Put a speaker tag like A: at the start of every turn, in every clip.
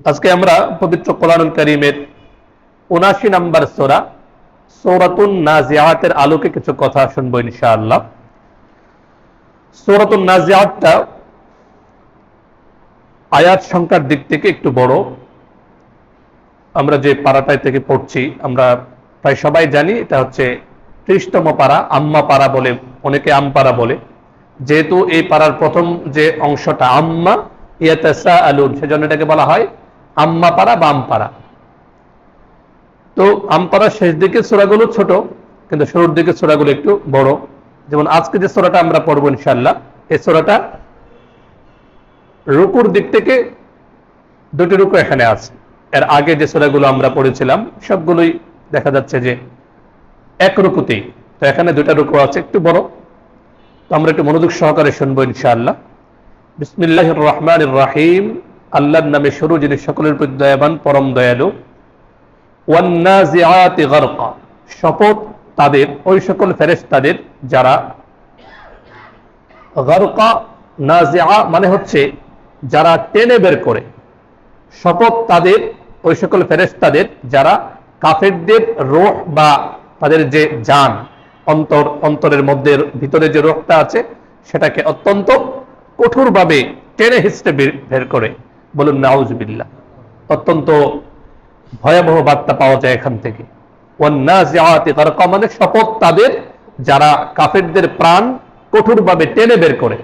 A: আজকে আমরা পবিত্র কোরআনুল কারীমের ৭৯ নম্বর সূরা সূরাতুন নাজিআতের আলোকে কিছু কথা শুনবো ইনশাআল্লাহ। সূরাতুন নাজিআতটা আয়াত সংখ্যার দিক থেকে একটু বড়। আমরা যে পারাটায় থেকে পড়ছি আমরা প্রায় সবাই জানি এটা হচ্ছে ৩০তম পারা, আম্মা পারা বলে, অনেকে আমপারা বলে। যেহেতু এই পারার প্রথম যে অংশটা আম্মা ইয়াতাসাআলুন, সেজন্য এটাকে বলা হয় আম্মা পারা বা আমপারা। তো আমপারার শেষ দিকে সূরাগুলো ছোট, কিন্তু শুরুর দিকে সূরাগুলো একটু বড়। যেমন আজকে যে সূরাটা আমরা পড়বো ইনশাআল্লাহ, এই সূরাটা রুকুর দিক থেকে দুটি রুকু এখানে আছে। এর আগে যে সূরাগুলো আমরা পড়েছিলাম সবগুলোই দেখা যাচ্ছে যে এক রুকুতেই, তো এখানে দুটা রুকু আছে একটু বড়। তো আমরা একটু মনোযোগ সহকারে শুনবো ইনশাআল্লাহ। বিসমিল্লাহির রহমানির রহিম, আল্লাহর নামে শুরু, যিনি সকলের প্রতি দয়াবান পরম দয়ালু। ওয়ান নাজিআতি গারকা, শপথ তাদের, ওই সকল ফেরেশতাদের যারা, গারকা নাজিআ মানে হচ্ছে যারা টেনে বের করে। শপথ তাদের, ওই সকল ফেরেশতাদের যারা কাফেরদের রূহ বা তাদের যে জান, অন্তরের মধ্যে ভিতরে যে রূহটা আছে সেটাকে অত্যন্ত কঠোরভাবে টেনে হিঁচড়ে বের করে। বলুন নাউজুবিল্লাহ। অত্যন্ত ভয়াবহ বার্তা পাওয়া যায় এখান থেকে। ওয়ান নাজিআতি গারকা মানে শপথ তাদের যারা কাফেরদের প্রাণ কঠোরভাবে টেনে বের করে।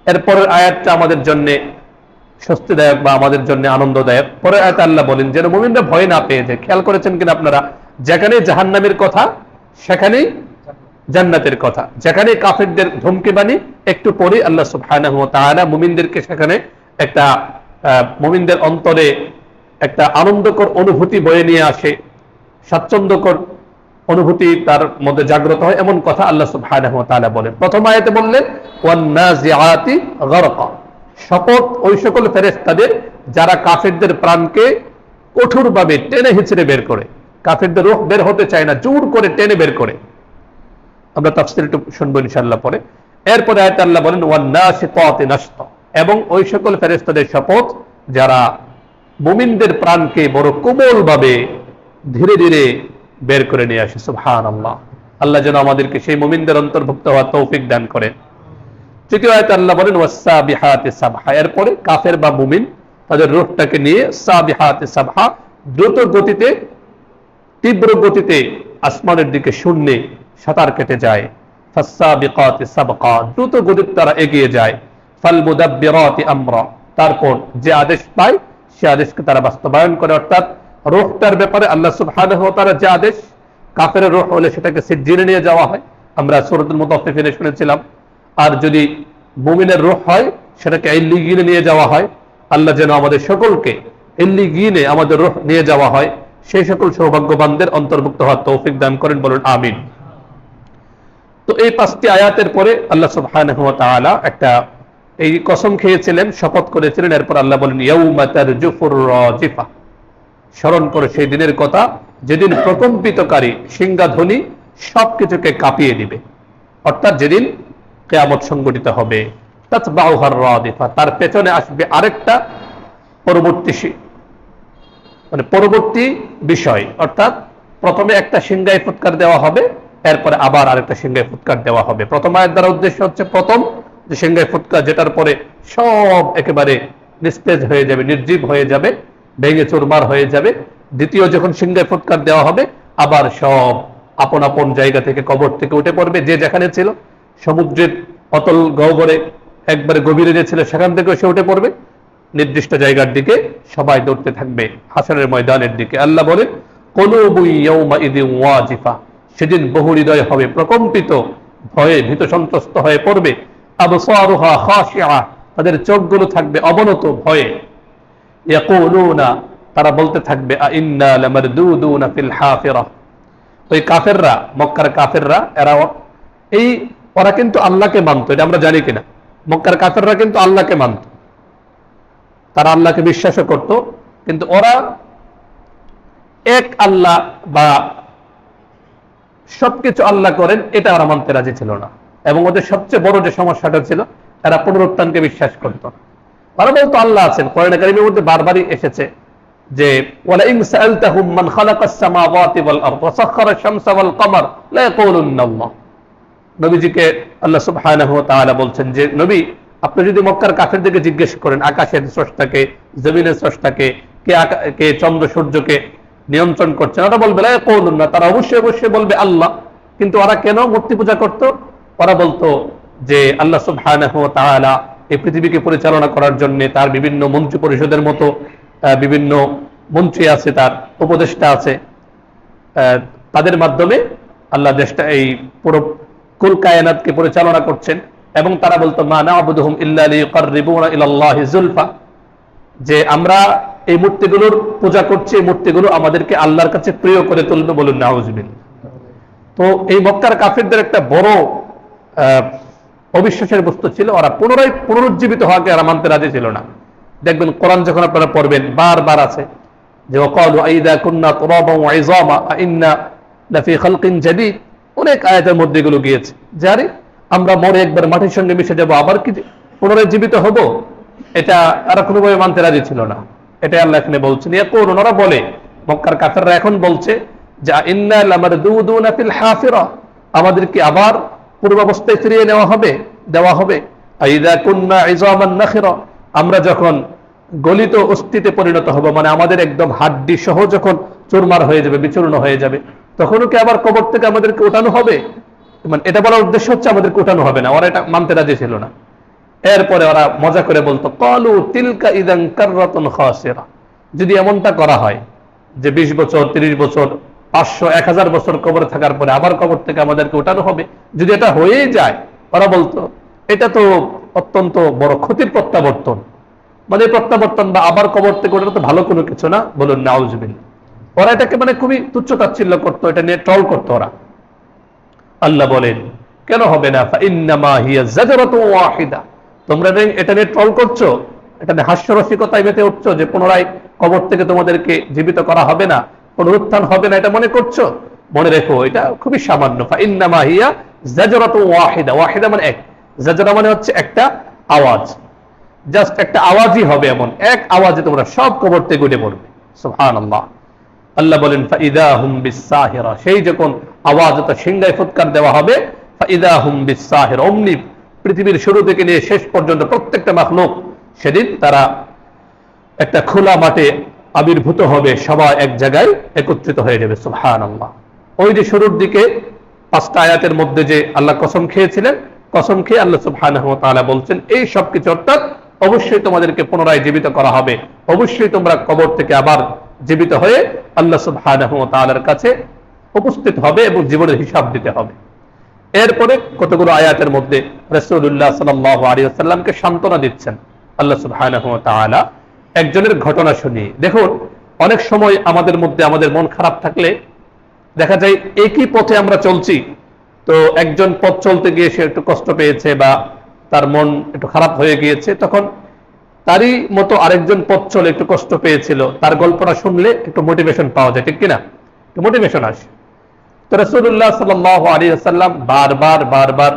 A: এরপরের আয়াতটা আমাদের জন্য স্বস্তিদায়ক বা আমাদের জন্য আনন্দদায়ক। পরে আয়াতে আল্লাহ বলেন যেন মুমিনরা ভয় না পেয়ে যায়। খেয়াল করেছেন কিনা আপনারা, যেখানে জাহান্নামের কথা সেখানেই জান্নাতের কথা, যেখানে কাফেরদের ধমকি বাণী একটু পরে আল্লাহ সুবহানাহু ওয়া তাআলা মুমিনদেরকে সেখানে একটা মুমিনদের অন্তরে একটা আনন্দকর অনুভূতি বয়ে নিয়ে আসে, স্বাচ্ছন্দ্যকর অনুভূতি তার মধ্যে জাগ্রত হয়, এমন কথা আল্লাহ সুবহানাহু ওয়া তাআলা বলেন। প্রথম আয়াতে বললেন ওয়ান নাজিআতি গারকা, শপথ ওই সকল ফেরেশতাদের যারা কাফেরদের প্রাণকে কঠোরভাবে টেনে হিঁচড়ে বের করে। কাফেরদের রূহ বের হতে চায় না, জোর করে টেনে বের করে। আমরা তাফসীর একটু শুনবো ইনশাআল্লাহ পরে। এরপরে আয়াতে আল্লাহ বলেন ওয়ান নাশিতাতি নাশতা, এবং ওই সকল ফেরেশতাদের শপথ যারা মুমিনদের প্রাণকে বড় কোমলভাবে ধীরে ধীরে বের করে নিয়ে আসে। সুবহানাল্লাহ। আল্লাহ যেন আমাদেরকে সেই মুমিনদের অন্তর্ভুক্ত হওয়ার তৌফিক দান করেন। তৃতীয় আয়াতে আল্লাহ বলেন ওয়াসসাবিহাতি সাবহা, এরপরে কাফের বা মুমিন তাদের রূহটাকে নিয়ে সাবিহাতি সাবহা, দ্রুত গতিতে, তীব্র গতিতে আসমানের দিকে শূন্যে সাঁতার কেটে যায়। ফাসসাবিকাতি সাবকা, দ্রুত গতিতে তারা এগিয়ে যায়। ফাল মুদাব্বিরাতি আমরা, তারপর যে আদেশ পায় সে আদেশকে তারা বাস্তবায়ন করে। অর্থাৎ রূহটার ব্যাপারে আল্লাহ সুবহানাহু ওয়া তাআলা যে আদেশ, কাফের রূহ হলে সেটাকে সিজ্জিনে নিয়ে যাওয়া হয়, আমরা সূরাতুল মুতাফফিফিনে শুনেছিলাম। আর যদি মুমিনের রূহ হয় সেটাকে ইল্লিয়িনে নিয়ে যাওয়া হয়। আল্লাহ যেন আমাদের সকলকে ইল্লিয়িনে আমাদের রূহ নিয়ে যাওয়া হয়, সেই সকল সৌভাগ্যবানদের অন্তর্ভুক্ত হওয়ার তৌফিক দান করেন, বলুন আমিন। তো এই 5টি আয়াতের পরে আল্লাহ সুবহানাহু ওয়া তাআলা একটা এই কসম খেয়েছিলেন, শপথ করেছিলেন। এরপর আল্লাহ বলেন ইয়াউমা তারজুফুর রাজিফা, স্মরণ করে সেই দিনের কথা যেদিন প্রকম্পিতকারী সিংহাধ্বনি সবকিছুকে কাঁপিয়ে দিবে। অর্থাৎ যেদিন কিয়ামত সংঘটিত হবে। তাতবাউহার রাদিফা, তার পেছনে আসবে আরেকটা পরবর্তী বিষয়। অর্থাৎ প্রথমে একটা সিংহায় ফুৎকার দেওয়া হবে, এরপরে আবার আরেকটা সিংহায় ফুৎকার দেওয়া হবে। প্রথম আয়াত দ্বারা উদ্দেশ্য হচ্ছে প্রথম যে সিংহায় ফুৎকার, যেটার পরে সব একেবারে নিস্তেজ হয়ে যাবে, নির্জীব হয়ে যাবে, ভেঙে চুরমার হয়ে যাবে। দ্বিতীয় যখন সিংহায় ফুৎকার দেওয়া হবে, আবার সব আপন আপন জায়গা থেকে, কবর থেকে উঠে পড়বে। যে যেখানে ছিল, সমুদ্রের অতল গহ্বরে একবারে গভীরে যে ছিল সেখান থেকেও সে উঠে পড়বে, নির্দিষ্ট জায়গার দিকে সবাই দৌড়তে থাকবে, হাসরের ময়দানের দিকে। আল্লাহ বলেন কুলুবু ইয়াউমাইযিন ওয়াজিফা, সেদিন বহু হৃদয় হবে প্রকম্পিত, ভয়ে ভীত সন্ত্রস্ত হয়ে পড়বে। আবসারুহা খাশিআ, তাদের চোখগুলো থাকবে অবনত ভয়ে। ইয়াকুলুনা, তারা বলতে থাকবে আ ইন্না লামারদুদুনা ফিল হাফিরা। ওই কাফেররা, মক্কার কাফেররা, ওরা কিন্তু আল্লাহকে মানত, এটা আমরা জানি কিনা। মক্কার কাফেররা কিন্তু আল্লাহকে মানত, তারা আল্লাহকে বিশ্বাসও করত, কিন্তু ওরা এক আল্লাহ বা সবকিছু আল্লাহ করেন এটা ওরা মানতে রাজি ছিল না। এবং ওদের সবচেয়ে বড় যে সমস্যাটা ছিল, এরা পুনরুত্থানকে বিশ্বাস করত না। ওরা বলতো আল্লাহ আছেন। কোরআন কারীমের মধ্যে বারবারই এসেছে যে ওয়ালা ইন সাআলতাহুম মান খালাকাস সামাওয়াতি ওয়াল আরদ ওয়া সাখখারা আশ-শামসা ওয়াল কমার লা ইয়াকুলুন্না আল্লাহ। নবীজিকে আল্লাহ সুবহানাহু ওয়া তাআলা বলছেন যে নবী, আপনি যদি মক্কার কাফেরদেরকে জিজ্ঞেস করেন আকাশের স্রষ্টাকে, জমিনের স্রষ্টাকে, কে চন্দ্র সূর্যকে নিয়ন্ত্রণ করছেন, ওরা বলবে লা ইয়াকুলুন্না, তারা অবশ্যই অবশ্যই বলবে আল্লাহ। কিন্তু ওরা কেন মূর্তি পূজা করত? ওরা বলতো যে আল্লাহ সুবহানাহু ওয়া তাআলা এই পৃথিবীকে পরিচালনা করার জন্য তার বিভিন্ন মন্ত্রী পরিষদের মতো বিভিন্ন মন্ত্রী আছে, তার উপদেষ্টা আছে, তাদের মাধ্যমে আল্লাহ দেশটা এই পুরো কুল কায়নাতকে পরিচালনা করছেন। এবং তারা বলতো মা না'বুদুহুম ইল্লা লিয়ুকাররিবুনা ইলাল্লাহি যুলফা, যে আমরা এই মূর্তিগুলোর পূজা করছি, এই মূর্তিগুলো আমাদেরকে আল্লাহর কাছে প্রিয় করে তুলবে, বলুন নাউযুবিল্লাহ। তো এই মক্কার কাফিরদের একটা বড় অবিশ্বাসের বস্তু ছিল, ওরা পুনরায় পুনরুজ্জীবিত হওয়াকে এরা মানতে রাজি ছিল না। দেখবেন কোরআন যখন আপনারা পড়বেন বারবার আছে যে ওয়াকালু আইদা কুন্না তুরাবান ওয়া ইযামা আইন্না লাফি খালকিন জাদীদ, অনেক আয়াতের মধ্যে এগুলো গিয়েছে যে আরে আমরা মরে একবার মাটির সঙ্গে মিশে যাব, আবার কি পুনরায় জীবিত হব। এটা এরা কোনোভাবে মানতে রাজি ছিল না। এটা আল্লাহ এখানে বলছেন, ইয়াকুলুন, ওরা বলে, মক্কার কাফেররা এখন বলছে যে ইন্না লামারদুদুনা ফিল হাফিরা, আমাদেরকে আবার পূর্বাবস্থায় ফিরিয়ে দেওয়া হবে। আইদা কুন্না ইযামান নাখিরা, আমরা যখন গলিত অস্থিতে পরিণত হব, মানে আমাদের একদম হাড্ডি সহ যখন চুরমার হয়ে যাবে, বিচূর্ণ হয়ে যাবে, তখনও কি আবার কবর থেকে আমাদেরকে ওঠানো হবে? মানে এটা বলার উদ্দেশ্য হচ্ছে আমাদেরকে ওঠানো হবে না। ওরা এটা মানতে রাজি ছিল না। এরপরে ওরা মজা করে বলতো ক্বালু তিলকা ইযান কাররাতুন খাসিরা, যদি এমনটা করা হয় যে 20 বছর 30 বছর 500 1000 বছর কবরে থাকার পরে আবার কবর থেকে আমাদেরকে ওঠানো হবে, যদি এটা হয়েই যায়, ওরা বলতো এটা তো অত্যন্ত বড় ক্ষতির প্রত্যাবর্তন, মানে প্রত্যাবর্তন বা আবার কবর থেকে ওটা তো ভালো কোনো কিছু না, বলুন নাউযুবিল্লাহ। ওরা এটাকে মানে খুবই তুচ্ছ তাচ্ছিল্য করতো, এটা নিয়ে ট্রল করতো ওরা। আল্লাহ বলেন কেন হবে না, ফাইন্নামা হিয়া যাজরাতুন ওয়াহিদা, তোমরা এটা নিয়ে ট্রল করছো, এটা নিয়ে হাস্যরসিকতায় মেতে উঠছো যে পুনরায় কবর থেকে তোমাদেরকে জীবিত করা হবে না, পুনরুত্থান হবে না, এটা মনে করছো। মনে রেখো এটা খুবই সামান্য। ফাইন্নামা হিয়া যাজরাতুন ওয়াহিদা, ওয়াহিদা মানে এক, যাজরা মানে হচ্ছে একটা আওয়াজ, জাস্ট একটা আওয়াজই হবে, এমন এক আওয়াজে তোমরা সব কবর থেকে উঠে পড়বে। সুবহানাল্লাহ। আল্লাহ বলেন ফাইদা হুম বিসাহিরা, সেই যখন আওয়াজ অত সিংহায় ফুৎকার দেওয়া হবে, ফাইদা হুম বিসাহিরা, অমনি পৃথিবীর শুরু থেকে নিয়ে শেষ পর্যন্ত প্রত্যেকটা মাখলুক সেদিন তারা একটা খোলা মাঠে আবির্ভূত হবে, সবাই এক জায়গায় একত্রিত হয়ে যাবে। সুবহানাল্লাহ। ওই যে শুরুর দিকে 5টা আয়াতের মধ্যে যে আল্লাহ কসম খেয়েছিলেন, কসম খেয়ে আল্লাহ সুবহানাহু ওয়া তাআলা বলছেন এই সব কিছু, অর্থাৎ অবশ্যই তোমাদেরকে পুনরায় জীবিত করা হবে, অবশ্যই তোমরা কবর থেকে আবার জীবিত হয়ে আল্লাহ সুবহানাহু ওয়া তাআলার কাছে উপস্থিত হবে এবং জীবনের হিসাব দিতে হবে। এরপরে কতগুলো আয়াতের মধ্যে রাসূলুল্লাহ সাল্লাল্লাহু আলাইহি ওয়াসাল্লামকে সান্ত্বনা দিচ্ছেন আল্লাহ সুবহানাহু ওয়া তাআলা একজনের ঘটনা শুনিয়ে। দেখুন, অনেক সময় আমাদের মধ্যে আমাদের মন খারাপ থাকলে দেখা যায় একই পথে আমরা চলছি, তো একজন পথ চলতে গিয়ে সে একটু কষ্ট পেয়েছে বা তার মন একটু খারাপ হয়ে গিয়েছে, তখন তারই মতো আরেকজন পথ চলে একটু কষ্ট পেয়েছিল, তার গল্পটা শুনলে একটু মোটিভেশন পাওয়া যায়, ঠিক কিনা? একটু মোটিভেশন আসে। তো রাসূলুল্লাহ সাল্লাল্লাহু আলাইহি ওয়াসাল্লাম বারবার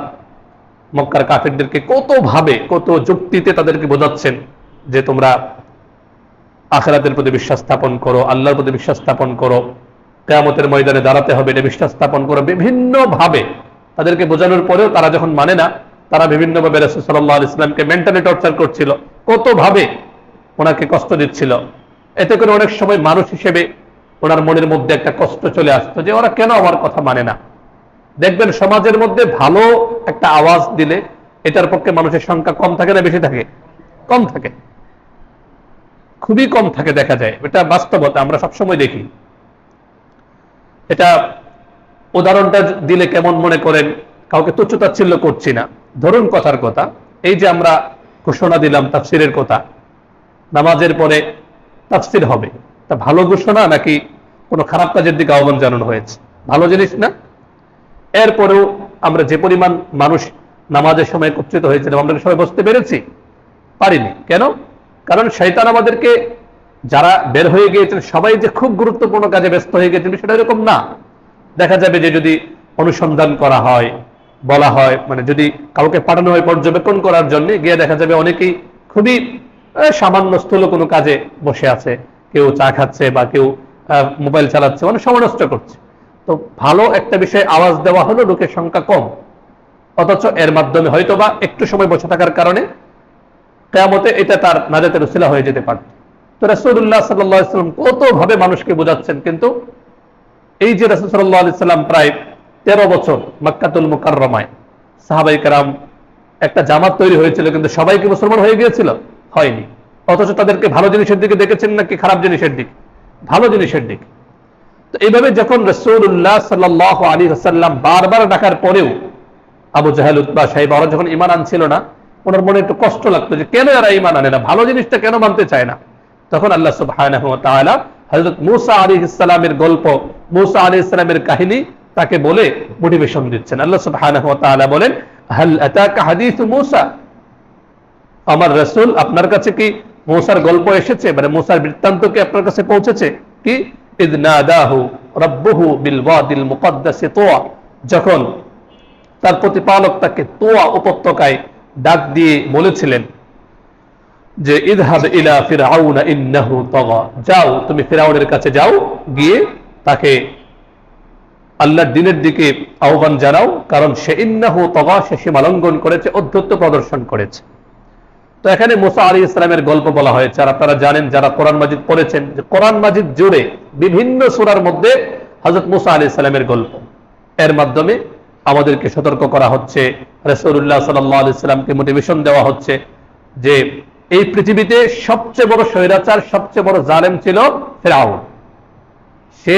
A: মক্কার কাফিরদেরকে কত ভাবে, কত যুক্তিতে তাদেরকে বোঝাচ্ছেন যে তোমরা আখিরাতের প্রতি বিশ্বাস স্থাপন করো, আল্লাহর প্রতি বিশ্বাস স্থাপন করো, কিয়ামতের ময়দানে দাঁড়াতে হবে এটা বিশ্বাস স্থাপন করো। বিভিন্ন ভাবে তাদেরকে বোঝানোর পরেও তারা যখন মানে না, তারা বিভিন্ন ভাবে রাসূল সাল্লাল্লাহু আলাইহি ওয়াসাল্লামকে মেন্টালি টর্চার করছিল, কত ভাবে ওনাকে কষ্ট দিচ্ছিল। এতে করে অনেক সময় মানুষ হিসেবে ওনার মনের মধ্যে একটা কষ্ট চলে আসতো যে ওরা কেন আমার কথা মানে না। দেখবেন সমাজের মধ্যে ভালো একটা আওয়াজ দিলে এটার পক্ষে মানুষের সংখ্যা কম থাকে না বেশি থাকে? কম থাকে, খুবই কম থাকে, দেখা যায়। এটা বাস্তবতা, আমরা সবসময় দেখি। এটা উদাহরণটা দিলে কেমন মনে করেন, কাউকে তুচ্ছতাচ্ছিল্য করছি না। ধরুন কথার কথা, এই যে আমরা ঘোষণা দিলাম তাফসিরের কথা, নামাজের পরে তাফসির হবে, তা ভালো ঘোষণা নাকি কোনো খারাপ কাজের দিকে আহ্বান জানানো হয়েছে? ভালো জিনিস না? এরপরেও আমরা যে পরিমাণ মানুষ নামাজের সময় একত্রিত হয়েছিলাম, আমরা সবাই বসতে পেরেছি? পারিনি। কেন? কারণ শয়তান আমাদেরকে, যারা বের হয়ে গিয়েছেন সবাই যে খুব গুরুত্বপূর্ণ কাজে ব্যস্ত হয়ে গেছেন সেটা এরকম না। দেখা যাবে যে যদি অনুসন্ধান করা হয়, বলা হয়, মানে যদি কাউকে পাঠানো হয় পর্যবেক্ষণ করার জন্য, গিয়ে দেখা যাবে অনেকেই খুবই সামান্য স্থূল কোনো কাজে বসে আছে, কেউ চা খাচ্ছে বা কেউ মোবাইল চালাচ্ছে, মানে সময় নষ্ট করছে। তো ভালো একটা বিষয়ে আওয়াজ দেওয়া হলো, লোকের সংখ্যা কম, অথচ এর মাধ্যমে হয়তোবা একটু সময় বসে থাকার কারণে কিয়ামতে এটা তার নাজাতের উসিলা হয়ে যেতে পারত। তো রাসূলুল্লাহ সাল্লাল্লাহু আলাইহি ওয়াসাল্লাম কত ভাবে মানুষকে বোঝাচ্ছেন, কিন্তু এই যে রাসূল সাল্লাল্লাহু আলাইহি ওয়াসাল্লাম প্রায় 13 বছর মক্কাতুল মুকাররমায়, সাহাবায়ে কেরাম একটা জামাত তৈরি হয়েছিল, কিন্তু সবাই কি মুসলমান হয়ে গিয়েছিল? হয়নি। অথচ তাদেরকে ভালো জিনিসের দিকে দেখেছেন নাকি খারাপ জিনিসের দিকে? ভালো জিনিসের দিকে। তো এইভাবে যখন রাসূলুল্লাহ সাল্লাল্লাহু আলাইহি ওয়াসাল্লাম বারবার ডাকার পরেও আবু জাহেল, উতবা, শাইবা ওরা যখন ঈমান আনছিল না, ওনার মনে একটু কষ্ট লাগতো যে কেন এরা ঈমান আনে না, ভালো জিনিসটা কেন মানতে চায় না। তখন আল্লাহ সুবহানাহু ওয়া তাআলা হযরত মূসা আলাইহিস সালামের গল্প, মূসা আলাইহিস সালামের কাহিনী তাকে বলে মোটিভেশন দিচ্ছেন। আল্লাহ সুবহানাহু ওয়া তাআলা বলেন, হাল আতাকা হাদিসু মূসা, আমার রাসূল আপনার কাছে কি মূসার গল্প এসেছে, মানে মূসার বৃত্তান্ত কি আপনার কাছে পৌঁছেছে? কি ইদ নাদাহু রাব্বুহু বিল ওয়াদিল মুকদ্দাস তুয়া, যখন তার প্রতিপালক তাকে তুয়া উপত্যকায় ডাক দিয়ে বলেছিলেন যে ইযহাব ইলা ফিরআউনা ইন্নাহু তাগা, যাও তুমি ফিরআউনের কাছে যাও, গিয়ে তাকে আল্লাহর দ্বীনের দিকে আহ্বান জানাও, কারণ সে ইন্নাহু তাগা, সে সীমালঙ্ঘন করেছে, অধ্যত্ব প্রদর্শন করেছে। তো এখানে মুসা আলাইহিস সালামের গল্প বলা হয়েছে। আর আপনারা জানেন, যারা কোরআন মাজিদ পড়েছেন, যে কোরআন মাজিদ জুড়ে বিভিন্ন সূরার মধ্যে হযরত মুসা আলাইহিস সালামের গল্প। এর মাধ্যমে আমাদেরকে সতর্ক করা হচ্ছে, রাসূলুল্লাহ সাল্লাল্লাহু আলাইহি সাল্লামকে মোটিভেশন দেওয়া হচ্ছে যে এই পৃথিবীতে সবচেয়ে বড় স্বৈরাচার, সবচেয়ে বড় জালেম ছিল ফিরআউন। সে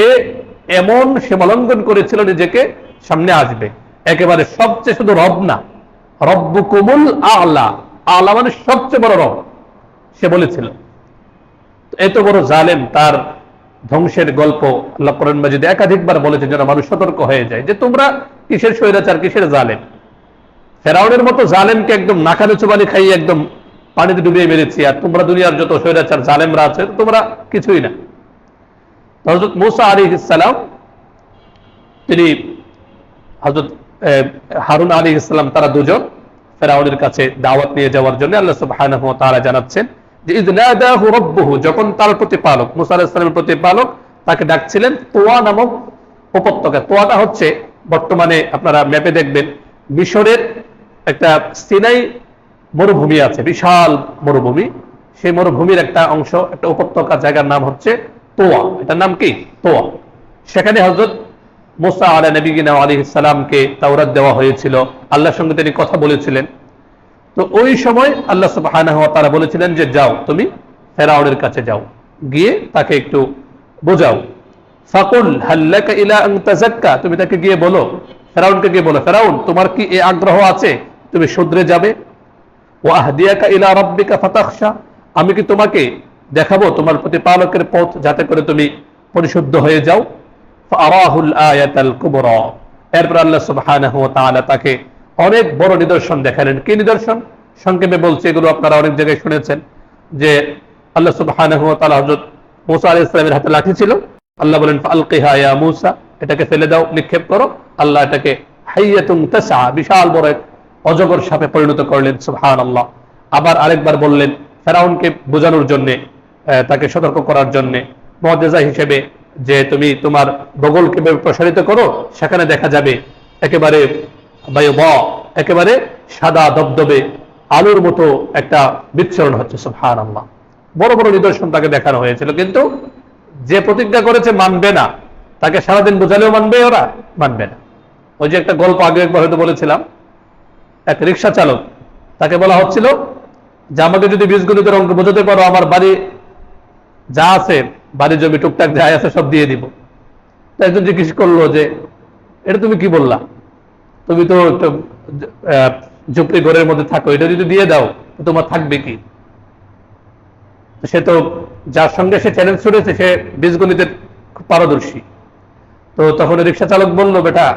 A: এমন সীমালঙ্ঘন করেছিল, নিজেকে সামনে আসবে একেবারে সবচেয়ে, শুধু রব না, রব্বুকুমুল আ'লা, আ'লা মানে সবচেয়ে বড় রব সে বলেছিল। এত বড় জালেম, তার ধ্বংসের গল্প আল্লাহ কোরআন মাজিদে একাধিকবার বলেছেন, যেন মানুষ সতর্ক হয়ে যায় যে তোমরা কিসের স্বৈরাচার, কিসের জালেম। ফেরাউনের মতো জালেমকে একদম নাকানে চুবানি খাইয়ে একদম পানিতে ডুবিয়ে মেরেছি, আর তোমরা দুনিয়ার যত স্বৈরাচার জালেমরা আছে তোমরা কিছুই না। হযরত মূসা আলাইহিস সালাম, তিনি হযরত হারুন আলাইহিস সালাম, তারা দুজন ফেরাউনের কাছে দাওয়াত নিয়ে যাওয়ার জন্য আল্লাহ সুবহানাহু ওয়া তাআলা জানাচ্ছেন যে ইয নাদাহু রাব্বুহু, যখন তার প্রতিপালক, মূসা আলাইহিস সালামের প্রতিপালক তাকে ডাকছিলেন তুয়া নামক উপত্যকা। তুয়াটা হচ্ছে বর্তমানে আপনারা ম্যাপে দেখবেন মিশরের একটা সিনাই মরুভূমি আছে, বিশাল মরুভূমি। সেই মরুভূমির একটা অংশ, একটা উপত্যকা, জায়গার নাম হচ্ছে তোয়া। এটার নাম কি? তোয়া। সেখানে হযরত মূসা আলাইহিস সালামকে তাওরাত দেওয়া হয়েছিল, আল্লাহর সঙ্গে তিনি কথা বলেছিলেন। তো ওই সময় আল্লাহ সুবহানাহু ওয়া তাআলা বলেছিলেন যে যাও তুমি ফেরাউনের কাছে যাও, গিয়ে তাকে একটু বোঝাও। ফাকুল হাল লাকা ইলা আন তাযাক্কা, তুমি তাকে গিয়ে বলো, ফেরাউনকে গিয়ে বলো, ফেরাউন তোমার কি এই আগ্রহ আছে তুমি শুধরে যাবে? ওয়া আহদিয়াকা ইলা রাব্বিকা ফাতাখশা, আমি কি তোমাকে দেখাবো তোমার প্রতিপালকের পথ, যাতে করে তুমি পরিশুদ্ধ হয়ে যাও। ফাআরাহুল আয়াতাল কুবরা, এরপর আল্লাহ সুবহানাহু ওয়া তাআলা তাকে অনেক বড় নিদর্শন দেখালেন। কি নিদর্শন? সংক্ষেপে বলছি, এগুলো আপনারা অনেক জায়গায় শুনেছেন যে আল্লাহ সুবহানাহু ওয়া তাআলা হযরত মূসা আলাইহিস সালামের হাতে লাঠি ছিল, আল্লাহ বলেন ফালকিহা ইয়া মূসা, এটাকে ফেলে দাও, নিক্ষেপ করো। আল্লাহ এটাকে হাইয়াতুন তাসআ, বিশাল বড় এক অজগর সাপে পরিণত করলেন। সুবহানাল্লাহ। আবার আরেকবার বললেন ফেরাউনকে বোঝানোর জন্য, তাকে সতর্ক করার জন্য মুআজিজা হিসেবে, যে তুমি তোমার বগলকে প্রসারিত করো, সেখানে দেখা যাবে একেবারে বায়দা, একেবারে সাদা দবদবে আলোর মতো একটা বিচ্ছরণ হচ্ছে। সুবহানাল্লাহ। বড় বড় নিদর্শন তাকে দেখানো হয়েছিল, কিন্তু যে প্রতিজ্ঞা করেছে মানবে না, তাকে সারাদিন বোঝালেও মানবে, ওরা মানবে না। ওই যে একটা গল্প আগে একবার হয়তো বলেছিলাম, এক রিক্সা চালক, তাকে বলা হচ্ছিল যে আমাকে যদি বীজগণিতের অঙ্ক বোঝাতে পারো, আমার বাড়ি যা আছে, বাড়ি জমি টুকটাক যা আছে সব দিয়ে দিব। তো একজন জিজ্ঞেস করলো যে এটা তুমি কি বললা, তুমি তো ঝুপড়ি ঘরের মধ্যে থাকো, এটা যদি দিয়ে দাও তোমার থাকবে কি? সে তো যার সঙ্গে সে চ্যালেঞ্জ ছুড়েছে, সে বীজগণিতের খুব পারদর্শী। তো তখন রিক্সা চালক বললো, বেটা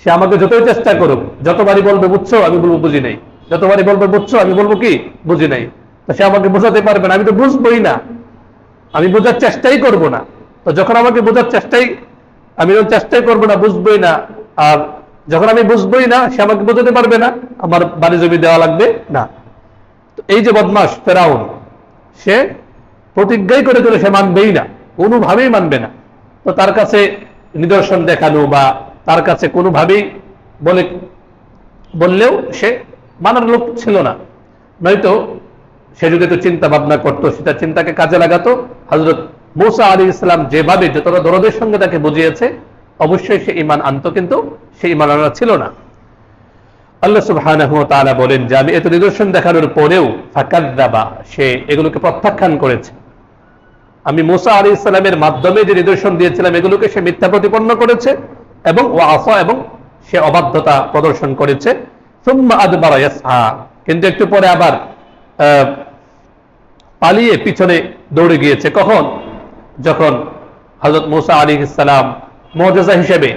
A: সে আমাকে যতই চেষ্টা করুক, যতবারই বলবে বুঝছো, আমি বলবো বুঝি নাই, যতবারই বলবে বুঝছো, আমি বলবো কি বুঝি নাই। তো সে আমাকে বোঝাতে পারবে না, আমি তো বুঝবোই না, আমি বোঝার চেষ্টাই করব না। তো যখন আমাকে বোঝার আমি চেষ্টাই করবো না, বুঝবোই না, আর যখন আমি বুঝবোই না, সে আমাকে বোঝাতে পারবে না, আমার বাড়ি জমি দেওয়া লাগবে না। তো এই যে বদমাশ ফেরাউন, সে প্রতিজ্ঞাই করে সে মানবেই না, কোনোভাবেই মানবে না। তো তার কাছে নিদর্শন দেখানো বা তার কাছে কোনোভাবেই বললেও সে মানার লোক ছিল না। নয়তো সে যদি তো চিন্তা ভাবনা করতো, সেটা চিন্তাকে কাজে লাগাতো, হযরত মূসা আলাইহিস সালাম যেভাবে যতটা দরদের সঙ্গে তাকে বুঝিয়েছে, অবশ্যই সে ঈমান আনতো, কিন্তু সে ঈমান আনা ছিল না। আল্লাহ সুবহানাহু ওয়া তাআলা বলেন যে আমি এত নিদর্শন দেখানোর পরেও ফাকাযযাবা, সে এগুলোকে প্রত্যাখ্যান করেছে। আমি মূসা আলাইহিস সালামের মাধ্যমে যে নিদর্শন দিয়েছিলাম এগুলোকে সে মিথ্যা প্রতিপন্ন করেছে, এবং ওয়াসা, এবং সে অবাধ্যতা প্রদর্শন করেছে। সুম্মা আদবারা ইয়াসআ, কিন্তু একটু পরে আবার পালিয়ে পিছনে দৌড়ে গিয়েছে। কখন? যখন হযরত মূসা আলাইহিস সালাম মুজিজা হিসেবে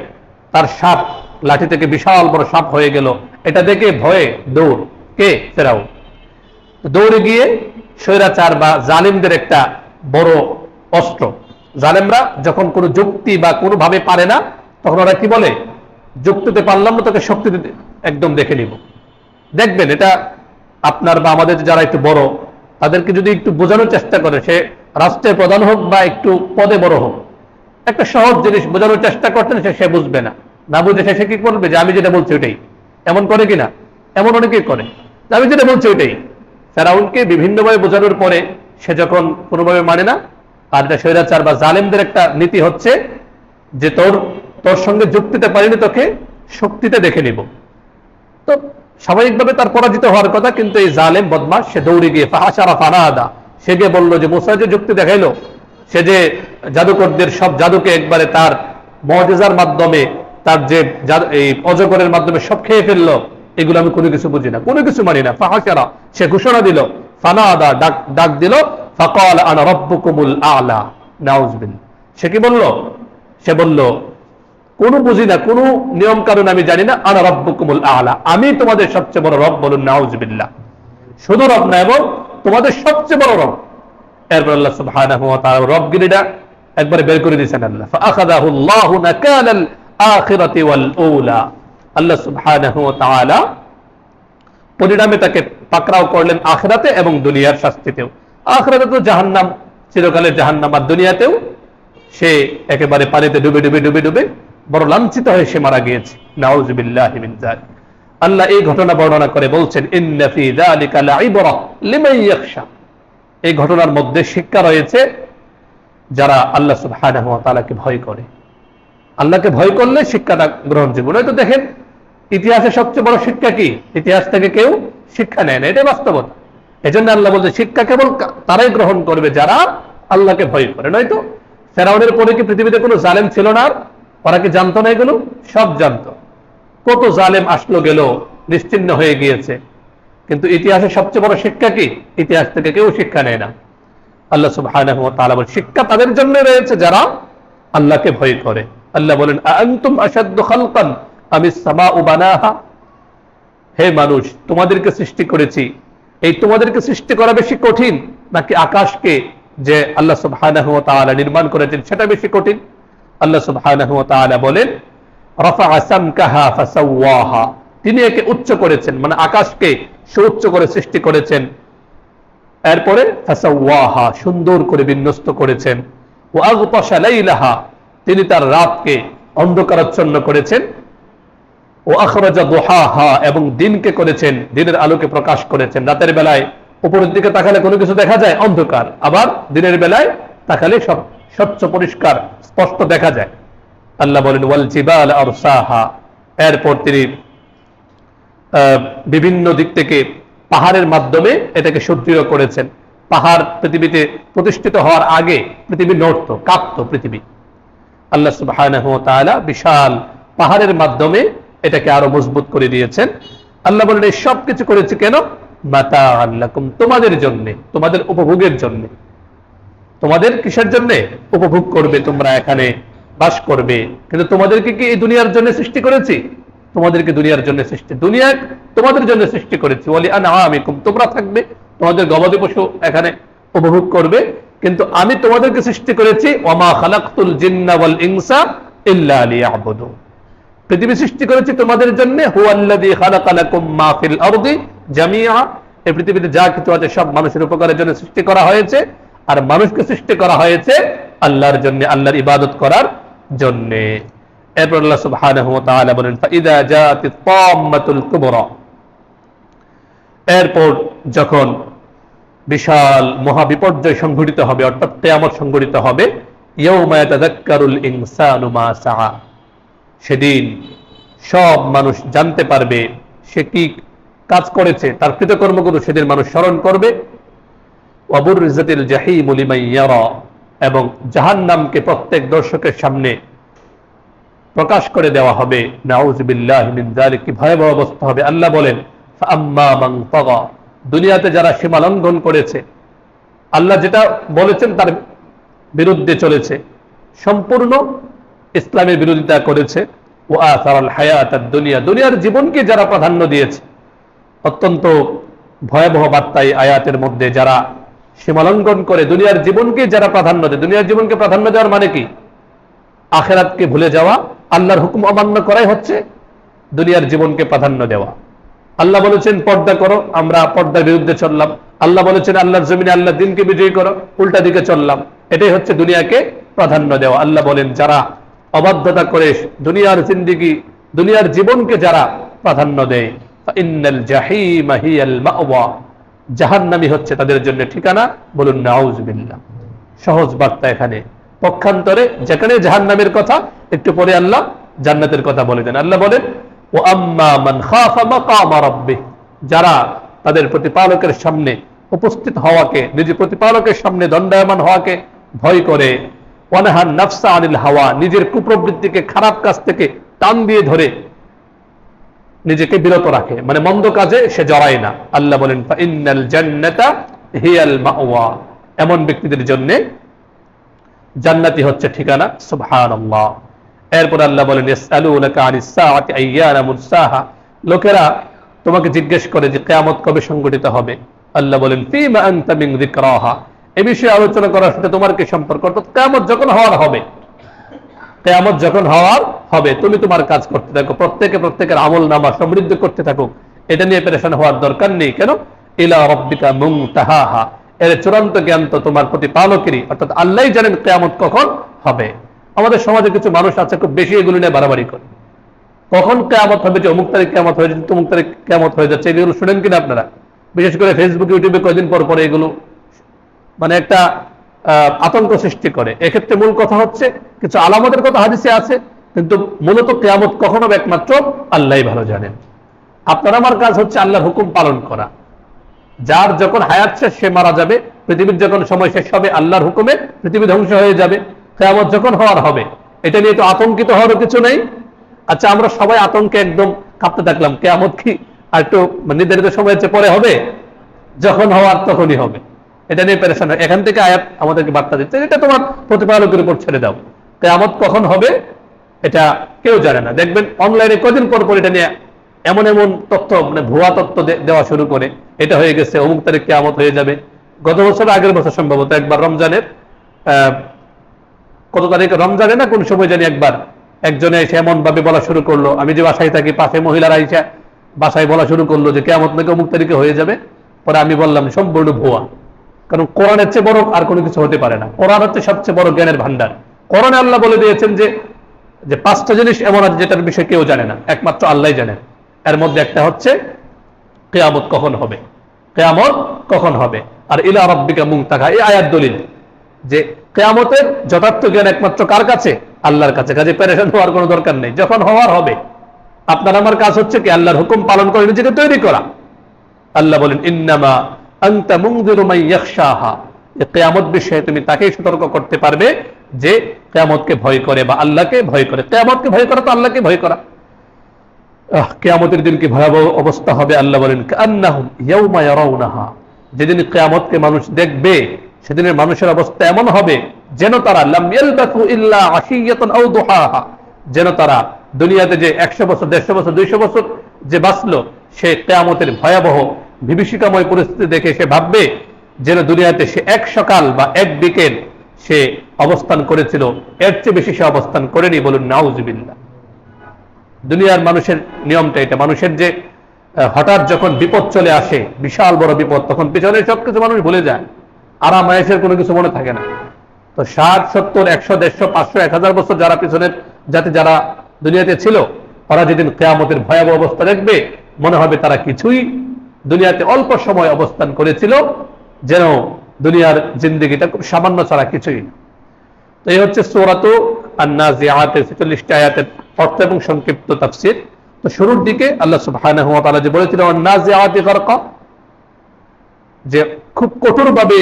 A: তার সাপ, লাঠি থেকে বিশাল বড় সাপ হয়ে গেল, এটা দেখে ভয়ে দৌড়। কে? ফেরাউন। দৌড়ে গিয়ে স্বৈরাচার বা জালিমদের একটা বড় অস্ত্র। জালেমরা যখন কোনো যুক্তি বা কোনোভাবে পারে না, তখন ওরা কি বলে? যুক্তিতে পারলাম না, তোকে শক্তি দিতে একদম দেখে নিব। দেখবেন এটা আপনার বা আমাদের যারা একটু বড়, তাদেরকে যদি একটু বোঝানোর চেষ্টা করে, সে রাষ্ট্রের প্রধান হোক বা একটু পদে বড় হোক, একটা সহজ জিনিস বোঝানোর চেষ্টা করতেন, সে বুঝবে না। না বুঝে সে কি করবে? যে আমি যেটা বলছি ওইটাই। এমন করে কিনা? এমন অনেকেই করে, আমি যেটা বলছি ওইটাই। ফেরাউনকে বিভিন্নভাবে বোঝানোর পরে সে যখন কোনোভাবে মানে না, আর এটা স্বৈরাচার বা জালেমদের একটা নীতি হচ্ছে যে তোর সঙ্গে যুক্তিতে পারিনি, তোকে শক্তিতে দেখে নিব। তো স্বাভাবিকভাবে তার পরাজিত হওয়ার কথা, কিন্তু এই জালেম বদমাশ সে দৌড়ে গিয়ে ফাহাশারা ফানাদা, সে গিয়ে বলল যে মূসা যে যুক্তি দেখাইলো, সে যে জাদুকরদের সব জাদুকে একবারে তার মুজিজার মাধ্যমে, তার যে এই অজগরের মাধ্যমে সব খেয়ে ফেললো, এগুলো আমি কোনো কিছু বুঝি না, কোনো কিছু মানি না। ফাহাশারা, সে ঘোষণা দিল, ফানাদা, ডাক দিল, ফাকাল আনা রাব্বুকুমুল আ'লা। নাউযুবিল্লাহ। সে কি বলল? সে বলল কোনো বুঝি না, কোনো নিয়ম কানুন আমি জানি না, আনা রাব্বুকুমুল আ'লা, আমি তোমাদের সবচেয়ে বড় রব। বলুন নাউযুবিল্লাহ। শুধু রব না, এবং তোমাদের সবচেয়ে বড় রব। এরপর আল্লাহ সুবহানাহু ওয়া তাআলা রবগিরিটা একবারে বের করে দিয়েছেন আল্লাহ। ফাআখাযাহু আল্লাহু নাকালাল আখিরাতি ওয়াল উলা। আল্লাহ সুবহানাহু ওয়া তাআলা পরিণামে তাকে পাকড়াও করলেন আখিরাতে এবং দুনিয়ার শাস্তিতেও। আখিরাতে তো জাহান্নাম, চিরকালের জাহান্নাম, আর দুনিয়াতেও সে একেবারে পানিতে ডুবে ডুবে ডুবে ডুবে বড় লাঞ্ছিত হয়ে সে মারা গিয়েছে। নাউযুবিল্লাহি মিন যালিক। আল্লাহ এই ঘটনা বর্ণনা করে বলছেন, ইন্না ফি যালিকা লাইবরা লিমান ইয়াখশা। এই ঘটনার মধ্যে শিক্ষা রয়েছে যারা আল্লাহ সুবহানাহু ওয়া তাআলাকে ভয় করে। আল্লাহকে ভয় করলে শিক্ষাটা গ্রহণযোগ্য। নয়তো দেখেন ইতিহাসের সবচেয়ে বড় শিক্ষা কি? ইতিহাস থেকে কেউ শিক্ষা নেয় না, এটাই বাস্তবতা। এজন্য আল্লাহ বলছে শিক্ষা কেবল তারাই গ্রহণ করবে যারা আল্লাহকে ভয় করে। নয়তো ফেরাউনের পরে কি পৃথিবীতে কোনো জালেম ছিল না? ওরা কি জানতো না? এগুলো সব জানতো। কত জালেম আসলো গেল, নিশ্চিহ্ন হয়ে গিয়েছে। কিন্তু ইতিহাসের সবচেয়ে বড় শিক্ষা কি? ইতিহাস থেকে কেউ শিক্ষা নেয় না। আল্লাহ সুবহানাহু ওয়া তাআলা বলেন শিক্ষা তাদের জন্য রয়েছে যারা আল্লাহকে ভয় করে। আল্লাহ বলেন আআনতুম আশাদ্দু খালকান আমিস সামাউ বানাহা। হে মানুষ, তোমাদেরকে সৃষ্টি করেছি, এই তোমাদেরকে সৃষ্টি করা বেশি কঠিন নাকি আকাশকে যে আল্লাহ সুবহানাহু ওয়া তাআলা নির্মাণ করেছেন সেটা বেশি কঠিন? আল্লাহ সুবহানাহু ওয়া তাআলা বলেন রাফা'a সামকাহা ফাসাওয়াহা। তিনি একে উচ্চ করেছেন, মানে আকাশকে সুউচ্চ করে সৃষ্টি করেছেন। এরপরে ফাসাওয়াহা, সুন্দর করে বিন্যস্ত করেছেন। ওয়া আগতাশা লাইলাহা, তিনি তার রাতকে অন্ধকারাচ্ছন্ন করেছেন। ওয়া আখরাজা দুহাহা, এবং দিনকে করেছেন, দিনের আলোকে প্রকাশ করেছেন। রাতের বেলায় উপরের দিকে তাকালে কোনো কিছু দেখা যায় অন্ধকার, আবার দিনের বেলায় তাকালে সব স্বচ্ছ পরিষ্কার স্পষ্ট দেখা যায়। আল্লাহ বলেন ওয়াল জিবাল আরসাহা। এরপর তিনি বিভিন্ন দিক থেকে পাহাড়ের মাধ্যমে এটাকে সুদৃঢ় করেছেন। পাহাড় পৃথিবীতে প্রতিষ্ঠিত হওয়ার আগে পৃথিবী নড়ত, কাঁপত পৃথিবী। আল্লাহ সুবহানাহু ওয়া তাআলা বিশাল পাহাড়ের মাধ্যমে এটাকে আরো মজবুত করে দিয়েছেন। আল্লাহ বলেন এই সব কিছু করেছে কেন? মাতাআন লাকুম, তোমাদের জন্য, তোমাদের উপভোগের জন্য। তোমাদের কিসের জন্য? উপভোগ করবে, তোমরা এখানে বাস করবে। কিন্তু তোমাদেরকে কি এই দুনিয়ার জন্য সৃষ্টি করেছি? তোমাদেরকে দুনিয়ার জন্য সৃষ্টি, দুনিয়া তোমাদের জন্য সৃষ্টি করেছি। ওয়ালি আনআমিকুম, তোমরা থাকবে, তোমাদের গবাদি পশু এখানে উপভোগ করবে। কিন্তু আমি তোমাদেরকে সৃষ্টি করেছি ওয়ামা খালাকতুল জিন্না ওয়াল ইনসা ইল্লা লিয়াবুদুন। পৃথিবী সৃষ্টি করেছি তোমাদের জন্য। হুয়াল্লাযী খালাকা লাকুম মা ফিল আরদি জামিআ, এই পৃথিবীতে যা কিছু আছে সব মানুষের উপকারের জন্য সৃষ্টি করা হয়েছে, আর মানুষকে সৃষ্টি করা হয়েছে আল্লাহর জন্য, আল্লাহর ইবাদত করার জন্য। এরপর আল্লাহ সুবহানাহু ওয়া তাআলা বলেন ফাইদা জাআতিত তাম্মাতুল কুবরা, এরপর যখন বিশাল মহাবিপর্যয় সংঘটিত হবে, অর্থাৎ কিয়ামত সংঘটিত হবে, ইয়াউমা ইয়াতাযাক্কারুল ইনসানু মা সাআ, সেদিন সব মানুষ জানতে পারবে সে কি কাজ করেছে, তার কৃতকর্মগুলো সেদিন মানুষ স্মরণ করবে। ওয়া বুররিজাতিল জাহিমু লিমান ইয়ারা, এবং জাহান্নামকে প্রত্যেক দর্শকের সামনে প্রকাশ করে দেওয়া হবে। নাউযু বিল্লাহি মিন যালিক, কি ভয়াবহ অবস্থা হবে। আল্লাহ বলেন ফাআম্মা মান তাগা, দুনিয়াতে যারা সীমা লঙ্ঘন করেছে, আল্লাহ যেটা বলেছেন তার বিরুদ্ধে চলেছে, সম্পূর্ণ ইসলামের বিরোধিতা করেছে, ওয়া আসারাল হায়াতাদ দুনিয়া, দুনিয়ার জীবনকে যারা প্রাধান্য দিয়েছে। অত্যন্ত ভয়াবহ বার্তা এই আয়াতের মধ্যে। যারা সীমালঙ্ঘন করে দুনিয়ার জীবনকে যারা প্রাধান্য দেয়, দুনিয়ার জীবনকে প্রাধান্য দেওয়ার মানে কি? আখিরাতকে ভুলে যাওয়া, আল্লাহর হুকুম অমান্য করাই হচ্ছে দুনিয়ার জীবনকে প্রাধান্য দেওয়া। আল্লাহ বলেছেন পর্দা করো, আমরা পর্দার বিরুদ্ধে চললাম। আল্লাহ বলেছেন আল্লাহর জমিনে আল্লাহর দিনকে বিজয়ী করো, উল্টা দিকে চললাম। এটাই হচ্ছে দুনিয়াকে প্রাধান্য দেওয়া। আল্লাহ বলেন যারা অবাধ্যতা করে দুনিয়ার জিন্দেগি, দুনিয়ার জীবনকে যারা প্রাধান্য দেয়, ফাইন্নাল জাহিমা হিয়াল মাওয়া, জাহান্নামী হচ্ছে তাদের জন্য ঠিকানা। বলুন নাউযু বিল্লাহ। সহজ বার্তা এখানে। পক্ষান্তরে যেখানে জাহান্নামের কথা, একটু পরে আল্লাহ জান্নাতের কথা বলে দেন। আল্লাহ বলেন ওয়া আম্মা মান খাফা মাকামা রাব্বিহ, যারা তাদের প্রতিপালকের সামনে উপস্থিত হওয়াকে, নিজের প্রতিপালকের সামনে দণ্ডায়মান হওয়াকে ভয় করে, ওয়া নাহান নাফসা আনিল হাওয়া, নিজের কুপ্রবৃত্তিকে, খারাপ কাজ থেকে টান দিয়ে ধরে নিজেকে বিরত রাখে, মানে মন্দ কাজে সে জড়ায় না। আল্লাহ বলেন ফাইন্নাল জান্নাতা হিয়াল মাওয়া, এমন ব্যক্তিদের জন্য জান্নাতি হচ্ছে ঠিকানা। সুবহানাল্লাহ। এরপর আল্লাহ বলেন ইয়াসআলুনাকা আনিস সাআতি আইয়ানা মুরসাহা, লোকেরা তোমাকে জিজ্ঞেস করে যে কিয়ামত কবে সংঘটিত হবে। আল্লাহ বলেন ফীমা আনতা মিন যিকরাহা, এই বিষয়ে আলোচনা করার সাথে তোমার কি সম্পর্ক? অর্থাৎ কিয়ামত যখন হওয়ার হবে, কিয়ামত যখন হওয়ার হবে তুমি তোমার কাজ করতে থাকো, প্রত্যেকে প্রত্যেকের আমলনামা সমৃদ্ধ করতে থাকুক, এটা নিয়ে পেরেশান হওয়ার দরকার নেই। কেন? ইলা রাব্বিকা মুনতাহাহা, এর চূড়ান্ত জ্ঞান তো তোমার প্রতিপালকেরই, অর্থাৎ আল্লাহই জানেন কিয়ামত কখন হবে। আমাদের সমাজে কিছু মানুষ আছে খুব বেশি এগুলো নিয়ে বাড়াবাড়ি করে, কখন কিয়ামত হবে, যে অমুক তারিখ কিয়ামত হয়ে যাচ্ছে, অমুক তারিখ কিয়ামত হয়ে যাচ্ছে। এগুলো শুনেন কিনা আপনারা? বিশেষ করে ফেসবুক, ইউটিউবে কয়েকদিন পর পরে এগুলো মানে একটা আতঙ্ক সৃষ্টি করে। এক্ষেত্রে মূল কথা হচ্ছে কিছু আলামতের কথা হাদিসে আছে, কিন্তু মূলত কিয়ামত কখন হবে একমাত্র আল্লাহই ভালো জানেন। আপনার আমার কাজ হচ্ছে আল্লাহর হুকুম পালন করা। যার যখন হায়াত শেষ সে মারা যাবে, পৃথিবীর যখন সময় শেষ হবে আল্লাহর হুকুমে পৃথিবী ধ্বংস হয়ে যাবে। কিয়ামত যখন হওয়ার হবে, এটা নিয়ে তো আতঙ্কিত হওয়ার কিছু নেই। আচ্ছা, আমরা সবাই আতঙ্কে একদম কাঁপতে থাকলাম, কিয়ামত কি আর একটু নির্ধারিত সময়ের চেয়ে পরে হবে? যখন হওয়ার তখনই হবে, এটা নিয়ে পেরেশান হয়। এখান থেকে আয়াত আমাদেরকে বার্তা দিচ্ছে, এটা তোমার প্রতিপালকের উপর ছেড়ে দাও। কিয়ামত কখন হবে এটা কেউ জানে না। দেখবেন অনলাইনে কদিন পর পর এটা নিয়ে এমন এমন তথ্য, মানে ভুয়া তথ্য দেওয়া শুরু করে, এটা হয়ে গেছে, অমুক তারিখ কিয়ামত হয়ে যাবে। গত বছর, আগের বছর সম্ভবত একবার রমজানের কত তারিখে, রমজানে না কোন সময় জানি একবার একজনে এসে এমন ভাবে বলা শুরু করলো, আমি যে বাসায় থাকি পাশে মহিলারা এসে বাসায় বলা শুরু করলো যে কিয়ামত নাকি অমুক তারিখে হয়ে যাবে। পরে আমি বললাম সম্পূর্ণ ভুয়া, কারণ কোরআনের চেয়ে বড় আর কোনো কিছু হতে পারে না। কোরআন হচ্ছে সবচেয়ে বড় জ্ঞানের ভান্ডার। কোরআনে আল্লাহ বলে দিয়েছেন যে পাঁচটা জিনিস এমন আছে যেটার বিষয়ে কেউ জানে না, একমাত্র আল্লাহই জানেন। এর মধ্যে একটা হচ্ছে কিয়ামত কখন হবে, কিয়ামত কখন হবে। আর ইলা রাব্বিকা মুনতাহা, এই আয়াত দলিল যে কিয়ামতের যথার্থ জ্ঞান একমাত্র কার কাছে? আল্লাহর কাছে। কাজে পেরেশান হওয়ার কোনো দরকার নেই। যখন হওয়ার হবে, আপনার আমার কাজ হচ্ছে কি আল্লাহর হুকুম পালন করে নিজেকে তৈরি করা। আল্লাহ বলেন ইন্নামা আনতা মুনযিরু মান ইয়াখশাহা, এই কিয়ামত বিষয়ে তুমি তাকেই সতর্ক করতে পারবে যে কিয়ামতকে ভয় করে বা আল্লাহকে ভয় করে। কিয়ামতকে ভয় করা তো আল্লাহকে ভয় করা। কিয়ামতের দিন কি ভয়াবহ অবস্থা হবে। আল্লাহ বলেন কান্নাহুম ইয়াউমা ইয়ারাউনাহা, যেদিন কিয়ামতকে মানুষ দেখবে সেদিনের মানুষের অবস্থা এমন হবে যেন তারা লাম ইয়ালবাসু ইল্লা আশিয়াতান আও দুহাহা, যেন তারা দুনিয়াতে যে 100 বছর 150 বছর 200 বছর যে বাঁচলো, সে কিয়ামতের ভয়াবহ বিভীষিকাময় পরিস্থিতি দেখে সে ভাববে যেন দুনিয়াতে সে এক সকাল বা এক বিকেল সে অবস্থান করেছিল, এর চেয়ে বেশি সে অবস্থান করেনি। বলুন নাউজুবিল্লাহ। দুনিয়ার মানুষের নিয়মটা এটা, মানুষের যে হঠাৎ যখন বিপদ চলে আসে, বিশাল বড় বিপদ, তখন পিছনে সবকিছু মানুষ ভুলে যায়, আরাম আয়েশের কোনো কিছু মনে থাকে না। তো 60, 70, 100, 150, 500, 1000 বছর যারা পিছনের জাতি যারা দুনিয়াতে ছিল, ওরা যেদিন কিয়ামতের ভয়াবহ অবস্থা দেখবে, মনে হবে তারা কিছুই দুনিয়াতে অল্প সময় অবস্থান করেছিল, যেন দুনিয়ার জিন্দেগিটা খুব সামান্য ছাড়া কিছুই। তো এই হচ্ছে সূরাতু আন-নাজিআতের 46টি আয়াতের অর্থ এবং সংক্ষিপ্ত তাফসীর। তো শুরুর দিকে আল্লাহ সুবহানাহু ওয়া তাআলা যে বলেছিলেন আন-নাজিআতি গারকা, যে খুব কঠোরভাবে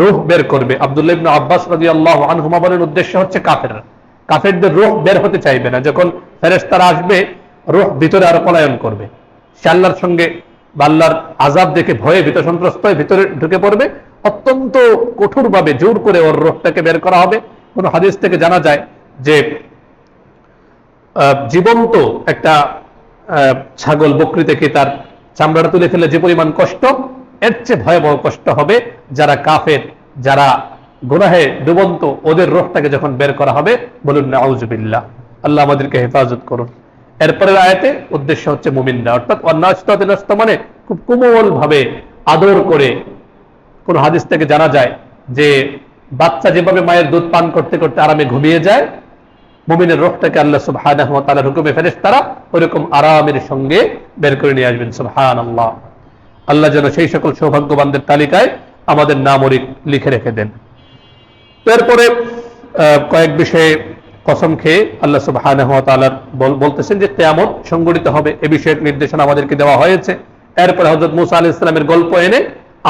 A: রূহ বের করবে। আব্দুল্লাহ ইবনে আব্বাস রাদিয়াল্লাহু আনহুমা বলেন উদ্দেশ্য হচ্ছে কাফেররা, কাফেরদের রূহ বের হতে চাইবে না। যখন ফেরেশতারা আসবে, রূহ ভিতরে আরো পলায়ন করবে, সে আল্লাহর সঙ্গে বা আল্লাহর আযাব দেখে ভয়ে ভীত সন্ত্রস্ত হয়ে ভিতরে ঢুকে পড়বে। অত্যন্ত কঠোরভাবে জোর করে ওর রূহটাকে বের করা হবে। কোন হাদিস থেকে জানা যায় যে জীবন্ত একটা ছাগল বকরি থেকে তার চামড়াটা তুলে ফেলে যে পরিমাণ কষ্ট, এর চেয়ে ভয়াবহ কষ্ট হবে যারা কাফের, যারা গুনাহে ডুবন্ত, ওদের রূহটাকে যখন বের করা হবে। বলুন নাউযুবিল্লাহ, আল্লাহ আমাদেরকে হেফাজত করুন। এরপরের আয়াতে উদ্দেশ্য হচ্ছে মুমিনরা, অর্থাৎ ওয়ান্নাশতাতিনাশতা মানে খুব কোমল ভাবে আদর করে। কোন হাদিস থেকে জানা যায় যে বাচ্চা যেভাবে মায়ের দুধ পান করতে করতে আরামে ঘুমিয়ে যায়, মুমিনের রূহটাকে আল্লাহ সুবহানাহু ওয়া তাআলার হুকুমে ফেরেশতারা ওরকম আরামের সঙ্গে বের করে নিয়ে আসবেন। সুবহানাল্লাহ, আল্লাহ যেন সেই সকল সৌভাগ্যবানদের তালিকায় আমাদের নাম লিখে রেখে দেন। এরপরে কয়েক বিষয়ে কসম খেয়ে আল্লাহ সুবহানাহু ওয়া তাআলা বলতেছেন যে কিয়ামত সংঘটিত হবে, এ বিষয়ে নির্দেশনা আমাদেরকে দেওয়া হয়েছে। এরপরে হযরত মুসা আলাইহিস সালামের গল্প এনে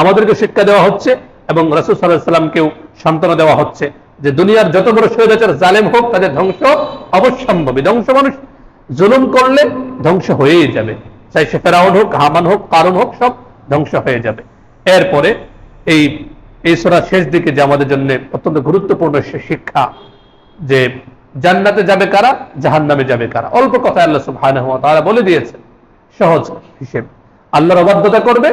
A: আমাদেরকে শিক্ষা দেওয়া হচ্ছে এবং রাসূল সাল্লাল্লাহু আলাইহি ওয়াসাল্লামকেও সান্ত্বনা দেওয়া হচ্ছে যে দুনিয়ার যত বড় স্বৈরাচার জালেম হোক, তাদের ধ্বংস অবশ্যম্ভাবী। ধ্বংস মানুষ জুলুম করলে ধ্বংস হয়েই যাবে, চাই সে ফেরাউন হোক, হামান হোক, কারুন হোক, সব ধ্বংস হয়ে যাবে। এরপরে এই সূরার শেষ দিকে যে আমাদের জন্য অত্যন্ত গুরুত্বপূর্ণ শিক্ষা, যে জান্নাতে যাবে কারা, জাহান্নামে যাবে কারা। অল্প কথায় আল্লাহ সুবহানাহু ওয়া তাআলা বলে দিয়েছেন, সহজ হিসেব। আল্লাহর অবাধ্যতা করবে,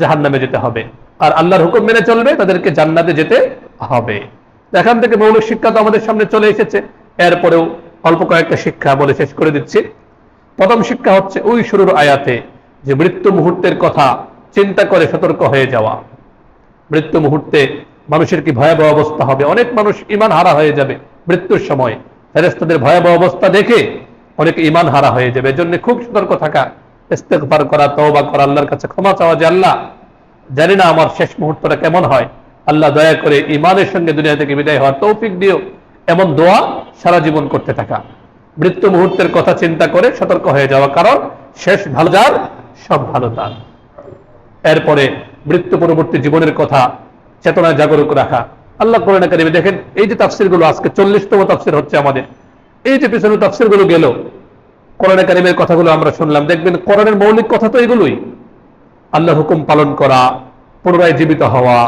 A: জাহান্নামে যেতে হবে, আর আল্লাহর হুকুম মেনে চলবে, তাদেরকে জান্নাতে যেতে হবে। এখান থেকে মৌলিক শিক্ষা তো আমাদের সামনে চলে এসেছে। এরপরেও অল্প কয়েকটা শিক্ষা বলে শেষ করে দিচ্ছি। প্রথম শিক্ষা হচ্ছে ওই শুরুর আয়াতে যে মৃত্যু মুহূর্তের কথা চিন্তা করে সতর্ক হয়ে যাওয়া। মৃত্যু মুহূর্তে মানুষের কি ভয়াবহ অবস্থা হবে, অনেক মানুষ ঈমান হারা হয়ে যাবে মৃত্যুর সময়। ফেরেশতাদের ভয়াবহ অবস্থা দেখে অনেকে ঈমান হারা হয়ে যাবে। এজন্য খুব সতর্ক থাকা, ইস্তেগফার করা, তওবা করা, আল্লাহর কাছে ক্ষমা চাওয়া যে আল্লাহ জানি না আমার শেষ মুহূর্তটা কেমন হয়, আল্লাহ দয়া করে ঈমানের সঙ্গে দুনিয়া থেকে বিদায় হওয়ার তৌফিক দিও, এমন দোয়া সারা জীবন করতে থাকা। মৃত্যু মুহূর্তের কথা চিন্তা করে সতর্ক হয়ে যাওয়া, কারণ শেষ ভালো যার সব ভালো তার। এরপরে মৃত্যু পরবর্তী জীবনের কথা চেতনায় জাগরুক রাখা। আল্লাহ কোরআন কারীমে দেখেন, এই যে তাফসীরগুলো আজকে 40তম তাফসীর হচ্ছে আমাদের, এই যে পিছনে তাফসীরগুলো গেল, কোরআন কারীমের কথাগুলো আমরা শুনলাম, দেখবেন কোরআনের মৌলিক কথা তো এগুলোই। আল্লাহর হুকুম পালন করা, পুনরায় জীবিত হওয়া,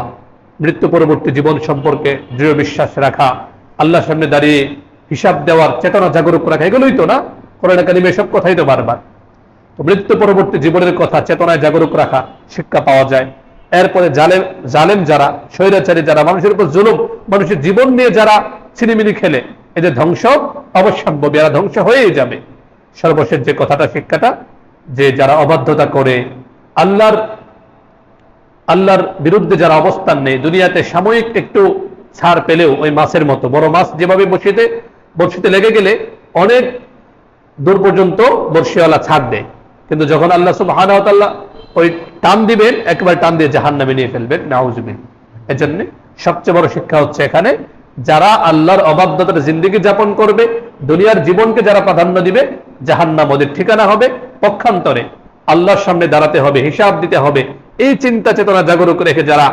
A: মৃত্যু পরবর্তী জীবন সম্পর্কে দৃঢ় বিশ্বাস রাখা, আল্লাহর সামনে দাঁড়িয়ে হিসাব দেওয়ার চেতনা জাগরুক রাখা, এগুলোই তো না কোরআন কারীমে? সব কথাই তো বারবার। তো মৃত্যু পরবর্তী জীবনের কথা চেতনায় জাগরুক রাখা, শিক্ষা পাওয়া যায়। এরপরে জালেম যারা, স্বৈরাচারী যারা, মানুষের উপর জুলুম, মানুষের জীবন নিয়ে যারা ছিনিমিনি খেলে, এদের ধ্বংস অবশ্যম্ভাবী, এরা ধ্বংস হয়েই যাবে। সর্বশেষ যে কথাটা, শিক্ষাটা, যে যারা অবাধ্যতা করে, আল্লাহর বিরুদ্ধে যারা অবস্থান নেই, দুনিয়াতে সাময়িক একটু ছাড় পেলেও ওই মাছের মতো, বড় মাছ যেভাবে বড়শিতে লেগে গেলে অনেক দূর পর্যন্ত বড়শিওয়ালা ছাড় দেয়, কিন্তু যখন আল্লাহ সুবহানাহু ওয়া তাআলা ওই টান দিবেন, একবার টান দিয়ে জাহান্নামে নিয়ে ফেলবেন। নাউযুবিল্লাহ। এজন্য সবচেয়ে বড় শিক্ষা হচ্ছে এখানে, যারা আল্লাহর অবাধ্যতার জিন্দেগি যাপন করবে, দুনিয়ার জীবনকে যারা প্রাধান্য দিবে, জাহান্নাম ওদের ঠিকানা হবে। পক্ষান্তরে আল্লাহর সামনে দাঁড়াতে হবে, হিসাব দিতে হবে, এই চিন্তা চেতনা জাগরুক রেখে যারা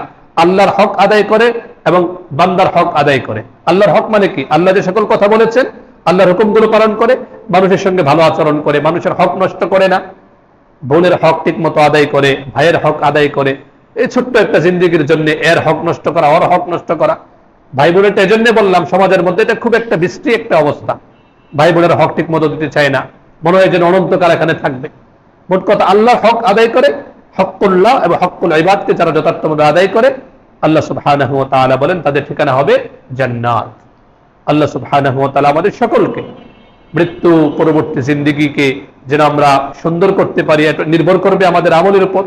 A: আল্লাহর হক আদায় করে এবং বান্দার হক আদায় করে। আল্লাহর হক মানে কি? আল্লাহ যে সকল কথা বলেছেন, আল্লাহর হুকুমগুলো পালন করে, মানুষের সঙ্গে ভালো আচরণ করে, মানুষের হক নষ্ট করে না, বোনের হক ঠিক মতো আদায় করে, ভাইয়ের হক আদায় করে। এই ছোট্ট একটা জিন্দেগির জন্য এর হক নষ্ট করা, ওর হক নষ্ট করা। ভাই বোনেরটা এই জন্য বললাম, সমাজের মধ্যে এটা খুব একটা বিশ্রী একটা অবস্থা। ভাই বোনের হক ঠিক মতো দিতে চায় না, মনে হয় যেন অনন্তকাল এখানে থাকবে। মোট কথা, আল্লাহর হক আদায় করে, হক্কুল্লাহ এবং হক্কুল ইবাদকে যারা যথার্থভাবে আদায় করে, আল্লাহ সুবহানাহু ওয়া তাআলা বলেন তাদের ঠিকানা হবে জান্নাত। আল্লাহ সুবহানাহু ওয়া তাআলা আমাদের সকলকে মৃত্যু পরবর্তী জিন্দেগিকে যেন আমরা সুন্দর করতে পারি, এটা নির্ভর করবে আমাদের আমলের উপর,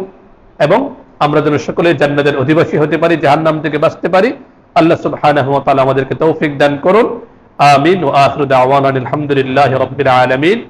A: এবং আমরা যেন সকলে জান্নাতের অধিবাসী হতে পারি, জাহান্নাম থেকে বাঁচতে পারি। আল্লাহ সুবহানাহু ওয়া তাআলা আমাদেরকে তৌফিক দান করুন। আমিন। ওয়া আখিরু দাওয়ানা আলহামদুলিল্লাহি রাব্বিল আলামিন।